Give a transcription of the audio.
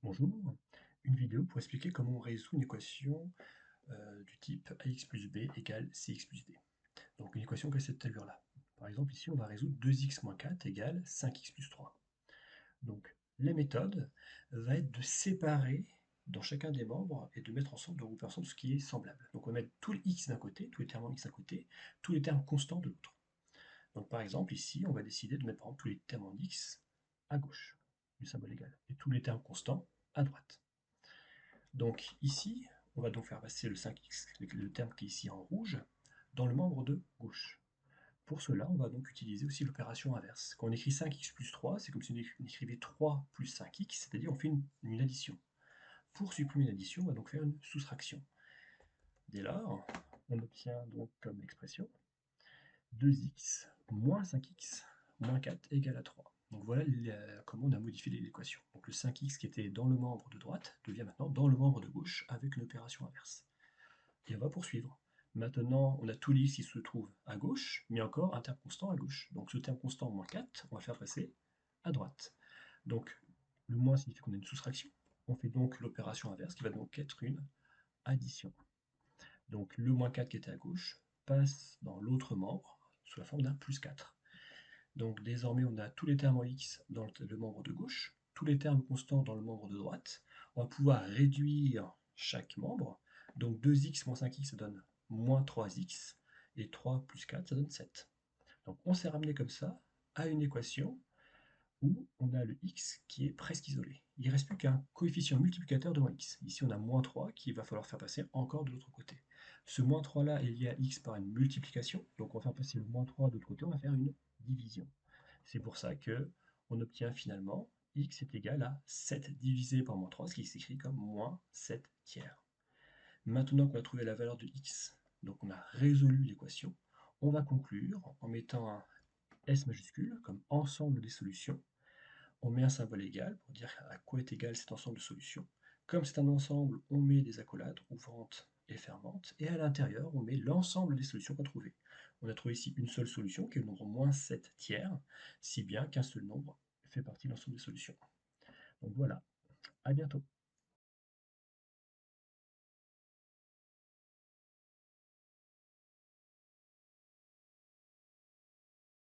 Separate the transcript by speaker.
Speaker 1: Bonjour, une vidéo pour expliquer comment on résout une équation du type ax plus b égale cx plus d. Donc une équation qui a cette allure-là. Par exemple, ici, on va résoudre 2x moins 4 égale 5x plus 3. Donc la méthode va être de séparer dans chacun des membres et de mettre ensemble, de regrouper ensemble ce qui est semblable. Donc on va mettre tous les x d'un côté, tous les termes en x d'un côté, tous les termes constants de l'autre. Donc par exemple, ici, on va décider de mettre par exemple tous les termes en x à gauche du symbole égal et tous les termes constants à droite. Donc ici, on va donc faire passer le 5x, le terme qui est ici en rouge, dans le membre de gauche. Pour cela, on va donc utiliser aussi l'opération inverse. Quand on écrit 5x plus 3, c'est comme si on écrivait 3 plus 5x, c'est-à-dire on fait une addition. Pour supprimer l'addition, on va donc faire une soustraction. Dès lors, on obtient donc comme expression 2x moins 5x moins 4 égale à 3. Donc voilà comment on a modifié l'équation. Donc le 5x qui était dans le membre de droite devient maintenant dans le membre de gauche avec une opération inverse. Et on va poursuivre. Maintenant, on a tous les x qui se trouvent à gauche, mais encore un terme constant à gauche. Donc ce terme constant, moins 4, on va faire passer à droite. Donc le moins signifie qu'on a une soustraction. On fait donc l'opération inverse qui va donc être une addition. Donc le moins 4 qui était à gauche passe dans l'autre membre sous la forme d'un plus 4. Donc désormais, on a tous les termes en x dans le membre de gauche, tous les termes constants dans le membre de droite. On va pouvoir réduire chaque membre. Donc 2x moins 5x, ça donne moins 3x, et 3 plus 4, ça donne 7. Donc on s'est ramené comme ça à une équation où on a le x qui est presque isolé. Il ne reste plus qu'un coefficient multiplicateur devant x. Ici, on a moins 3 qu'il va falloir faire passer encore de l'autre côté. Ce moins 3 là est lié à x par une multiplication, donc on va faire passer le moins 3 de l'autre côté, on va faire une division. C'est pour ça que on obtient finalement x est égal à 7 divisé par moins 3, ce qui s'écrit comme moins 7 tiers. Maintenant qu'on a trouvé la valeur de x, donc on a résolu l'équation, on va conclure en mettant un S majuscule comme ensemble des solutions. On met un symbole égal pour dire à quoi est égal cet ensemble de solutions. Comme c'est un ensemble, on met des accolades ouvrantes et fermantes, et à l'intérieur, on met l'ensemble des solutions qu'on a trouvées. On a trouvé ici une seule solution, qui est le nombre moins 7 tiers, si bien qu'un seul nombre fait partie de l'ensemble des solutions. Donc voilà, à bientôt.